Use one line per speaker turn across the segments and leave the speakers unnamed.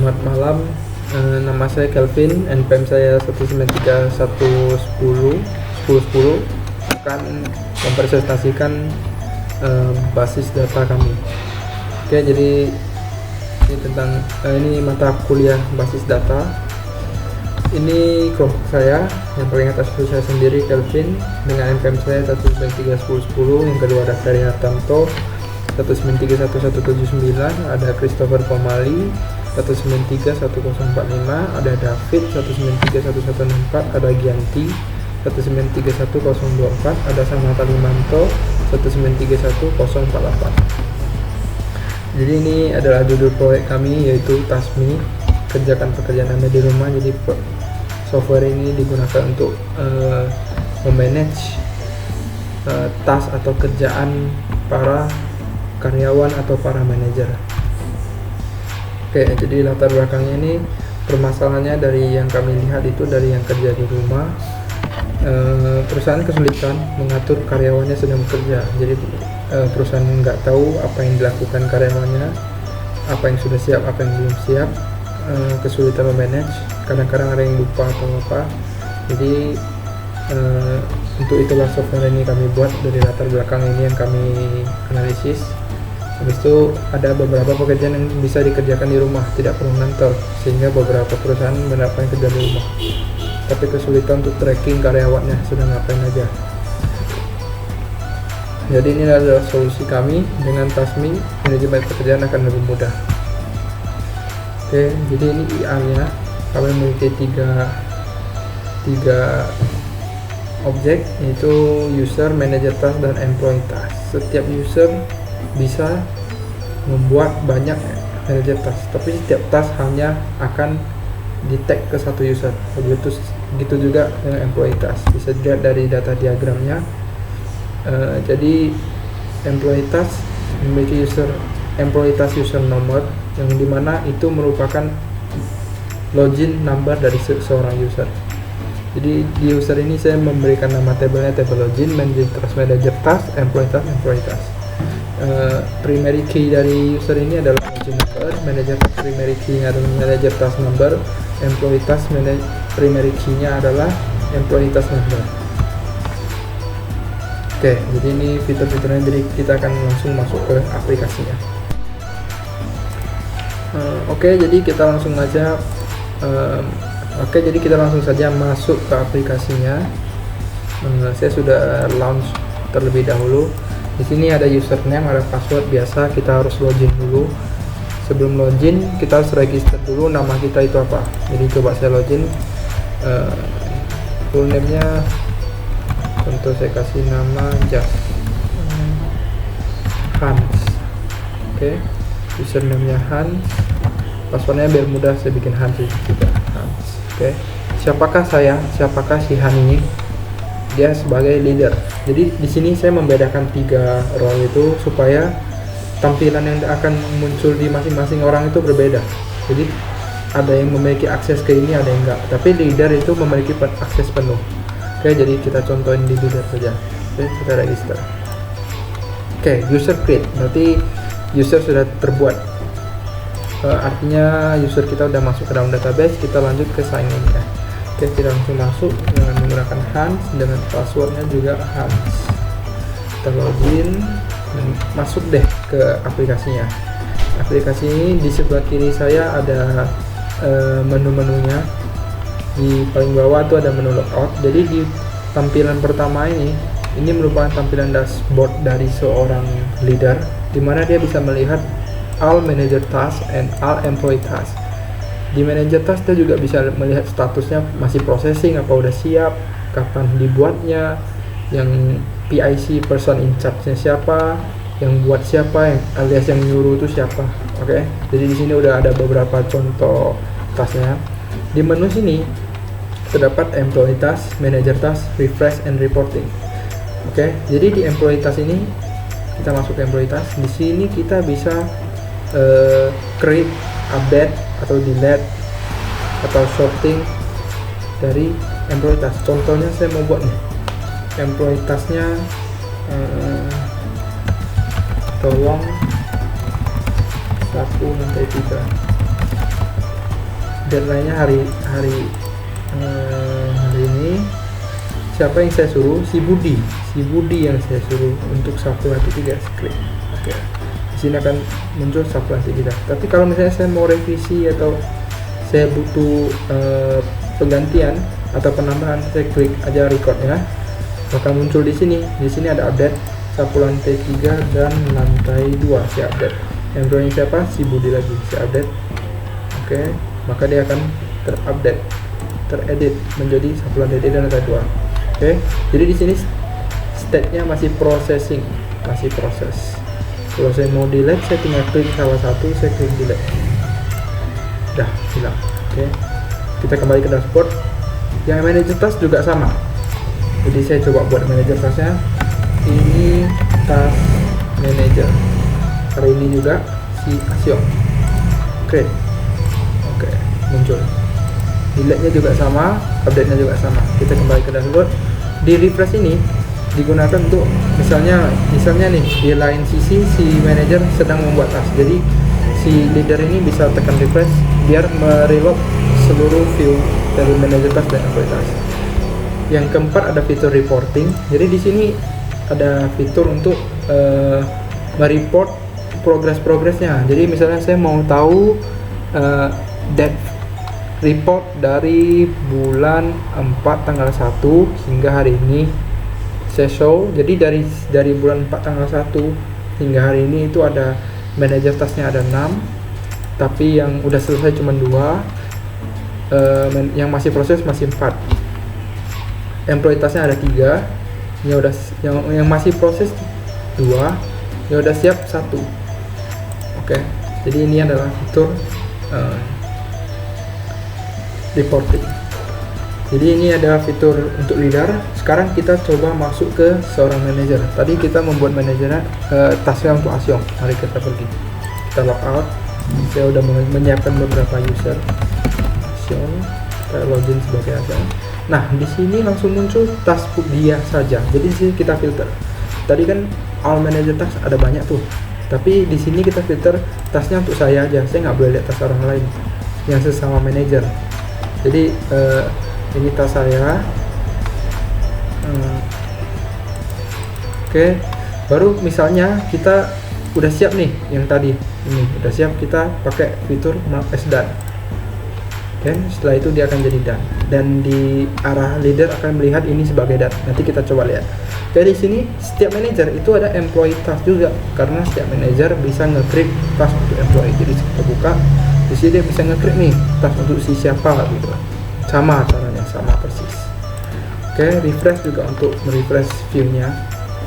Selamat malam. Nama saya Kelvin, NPM saya 193111010 akan mempresentasikan basis data kami. Oke, jadi ini tentang ini mata kuliah basis data. Ini kelompok saya, yang paling atas itu saya sendiri Kelvin dengan NPM saya 1931110, yang kedua ada Ferry Hartanto 1931179, ada Christopher Pomali 1931045, ada David 1931164, ada Gianti 1931024, ada Samantha Limanto 1931048. Jadi ini adalah judul proyek kami, yaitu TASMI, kerjakan pekerjaan Anda di rumah. Jadi software ini digunakan untuk memanage task atau kerjaan para karyawan atau para manajer. Oke, jadi latar belakangnya ini permasalahannya dari yang kami lihat itu dari yang kerja di rumah. Perusahaan kesulitan mengatur karyawannya sedang bekerja. Jadi perusahaan nggak tahu apa yang dilakukan karyawannya, apa yang sudah siap, apa yang belum siap. Kesulitan memanage, kadang-kadang ada yang lupa atau apa. Jadi untuk itulah software ini kami buat. Dari latar belakang ini yang kami analisis. Habis itu ada beberapa pekerjaan yang bisa dikerjakan di rumah, tidak perlu ngantor, sehingga beberapa perusahaan mendapatkan kerja di rumah. Tapi kesulitan untuk tracking karyawannya sedang ngapain aja. Jadi ini adalah solusi kami. Dengan TASMI, manajemen pekerjaan akan lebih mudah. Oke, jadi ini IA-nya. Kami memiliki tiga objek, yaitu user, manager task, dan employee task. Setiap user bisa membuat banyak manager task, tapi setiap task hanya akan di-tag ke satu user. Begitu juga dengan employee task. Bisa dilihat dari data diagramnya. Jadi employee task memiliki employee task user number, yang dimana itu merupakan login number dari seorang user. Jadi di user ini saya memberikan nama tabelnya, table login, manager task, employee task. Primary key dari user ini adalah login number, manager task primary key adalah manager task number, employee task primary key-nya adalah employee task number. Oke, jadi ini fitur-fiturnya. Jadi kita akan langsung masuk ke aplikasinya. Oke, jadi kita langsung saja masuk ke aplikasinya. Saya sudah launch terlebih dahulu. Di sini ada username, ada password biasa. Kita harus login dulu. Sebelum login, kita harus register dulu nama kita itu apa. Jadi coba saya login. Full name-nya, contoh saya kasih nama Just Hans. Oke, username-nya Hans. Passwordnya biar mudah saya bikin Hans juga. Hans. Oke. Siapakah saya? Siapakah si Han ini? Dia sebagai leader. Jadi di sini saya membedakan 3 role itu supaya tampilan yang akan muncul di masing-masing orang itu berbeda. Jadi ada yang memiliki akses ke ini, ada yang enggak. Tapi leader itu memiliki akses penuh. Oke, jadi kita contohin di leader saja. Oke, kita register. Oke, user create. Berarti user sudah terbuat. Artinya user kita udah masuk ke dalam database. Kita lanjut ke sign in ya. Oke, kita langsung masuk dengan menggunakan Hans, dengan passwordnya juga Hans. Kita login dan masuk deh ke aplikasinya. Aplikasi ini di sebelah kiri saya ada menu-menunya. Di paling bawah itu ada menu logout. Jadi di tampilan pertama ini merupakan tampilan dashboard dari seorang leader, di mana dia bisa melihat all manager task and all employee task. Di manager task dia juga bisa melihat statusnya masih processing, apa udah siap, kapan dibuatnya, yang PIC person in charge-nya siapa, yang buat siapa, yang alias yang nyuruh itu siapa. Oke. Jadi di sini udah ada beberapa contoh tasknya. Di menu sini terdapat employee task, manager task, refresh and reporting. Oke. Jadi di employee task ini kita masuk ke employee task. Di sini kita bisa create, update atau delete atau sorting dari employee task. Contohnya saya mau buat nih employee tasknya, tolong 1 sampai 3. deadline-nya hari ini. Siapa yang saya suruh? Si Budi yang saya suruh untuk Sabtu nanti 3 klik. Oke. Di sini akan muncul Sabtu nanti 3. Tapi kalau misalnya saya mau revisi atau saya butuh penggantian atau penambahan, saya klik aja record ya. Bakal muncul di sini. Di sini ada update sapu lantai 3 dan lantai 2. Saya update. Yang drawing siapa? Si Budi lagi. Saya update. Oke. Maka dia akan teredit menjadi sapu lantai 3 dan lantai 2. Oke, jadi di sini state-nya masih processing, masih proses. Kalau saya mau delete, saya tinggal klik salah satu, saya klik delete. Dah hilang. Oke, kita kembali ke dashboard. Yang manager task juga sama. Jadi saya coba buat manager tasknya. Ini task manager. Hari ini juga si Asyong. Oke, muncul. Delete-nya juga sama, update-nya juga sama. Kita kembali ke dashboard. Di refresh ini digunakan untuk misalnya nih di lain sisi si manager sedang membuat task. Jadi si leader ini bisa tekan refresh biar mereload seluruh view dari manager task dan employee task. Yang keempat ada fitur reporting. Jadi di sini ada fitur untuk mereport progress-progressnya. Jadi misalnya saya mau tahu date report dari bulan 4 tanggal 1 hingga hari ini saya show. Jadi dari bulan 4 tanggal 1 hingga hari ini itu ada manager tasknya ada 6, tapi yang udah selesai cuma 2, yang masih proses masih 4. Employee tasknya ada 3, yang masih proses 2, yang udah siap 1. Oke, jadi ini adalah fitur reporting. Jadi ini ada fitur untuk leader. Sekarang kita coba masuk ke seorang manager. Tadi kita membuat manajernya tasknya untuk Asyong. Mari kita pergi. Kita log out. Saya udah menyiapkan beberapa user Asyong. Kita login sebagai Asyong. Nah, di sini langsung muncul task dia saja. Jadi di sini kita filter. Tadi kan all manager task ada banyak tuh. Tapi di sini kita filter tasknya untuk saya aja. Saya nggak boleh lihat task orang lain yang sesama manager. Jadi ini tas saya. Oke, baru misalnya kita udah siap nih, yang tadi ini udah siap, kita pakai fitur mark as done. Dan setelah itu dia akan jadi done, dan di arah leader akan melihat ini sebagai done. Nanti kita coba lihat. Jadi sini setiap manager itu ada employee task juga, karena setiap manager bisa nge-create task untuk employee. Jadi kita buka di sini dia bisa nge-create nih task untuk si siapa gitu. Sama caranya, sama persis. Oke, refresh juga untuk merefresh view-nya.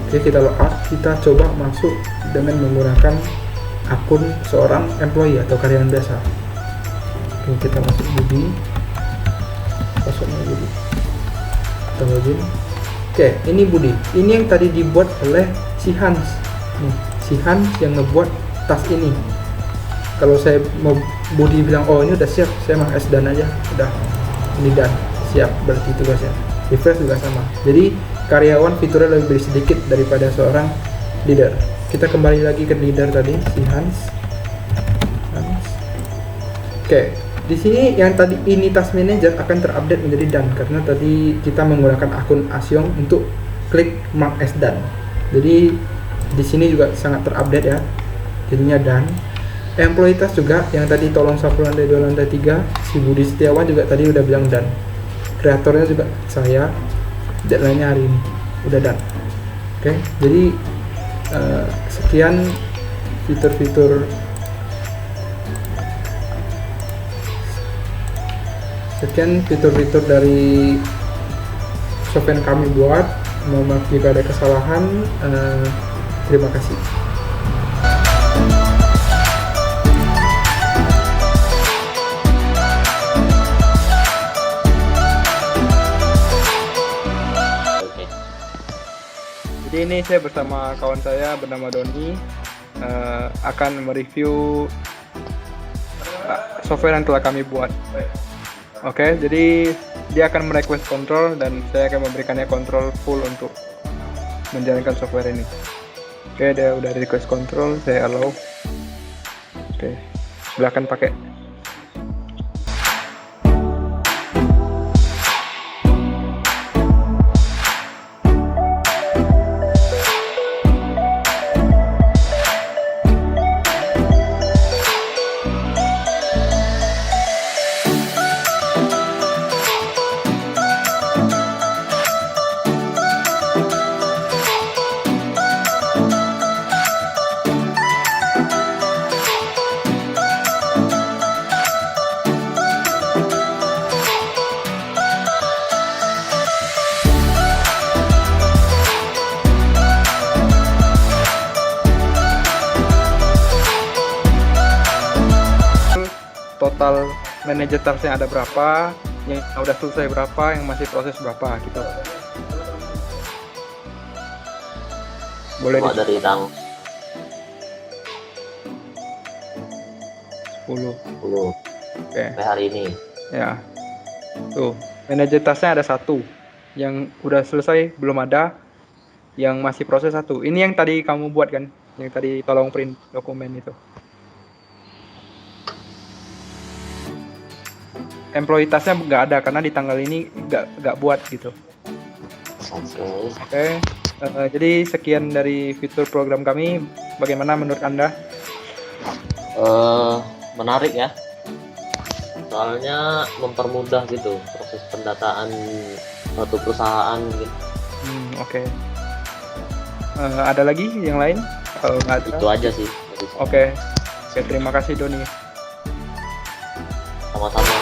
Oke, kita log out, kita coba masuk dengan menggunakan akun seorang employee atau karyawan biasa. Oke, kita masuk Budi, passwordnya Budi, kita login. Oke, ini Budi, ini yang tadi dibuat oleh si Hans nih, si Hans yang ngebuat task ini. Kalau saya mau Budi bilang, oh ini udah siap, saya mark as done aja, udah ini done, siap, berarti tugasnya. Refresh juga sama. Jadi karyawan fiturnya lebih sedikit daripada seorang leader. Kita kembali lagi ke leader tadi, si Hans. Oke, di sini yang tadi ini task manager akan terupdate menjadi done karena tadi kita menggunakan akun Asyong untuk klik mark as done. Jadi di sini juga sangat terupdate ya, jadinya done. Employee task juga yang tadi tolong sapu lantai 2 lantai 3, si Budi Setiawan juga tadi udah bilang done. Kreatornya juga saya, deadline-nya hari ini udah done. Oke, jadi sekian fitur-fitur dari software yang kami buat. Mohon maaf jika ada kesalahan. Terima kasih. Jadi ini saya bersama kawan saya bernama Doni akan mereview software yang telah kami buat. Oke, jadi dia akan merequest control dan saya akan memberikannya control full untuk menjalankan software ini. Oke, dia udah request control, saya allow. Oke, silahkan pakai. total manajer tasknya ada berapa, yang udah selesai berapa, yang masih proses berapa gitu. Boleh
Coba dari tang
10.
10
Oke.
sampai hari ini.
Ya. Tuh, manajer tasknya ada 1. Yang udah selesai belum ada, yang masih proses 1. Ini yang tadi kamu buat kan? Yang tadi tolong print dokumen itu. Employee tasknya nggak ada karena di tanggal ini nggak buat gitu. Oke. Jadi sekian dari fitur program kami. Bagaimana menurut Anda?
Menarik ya. Soalnya mempermudah gitu proses pendataan suatu perusahaan gitu.
Oke. Ada lagi yang lain? Kalau nggak ada.
Itu aja sih.
Oke. Terima kasih Doni.
Sama-sama.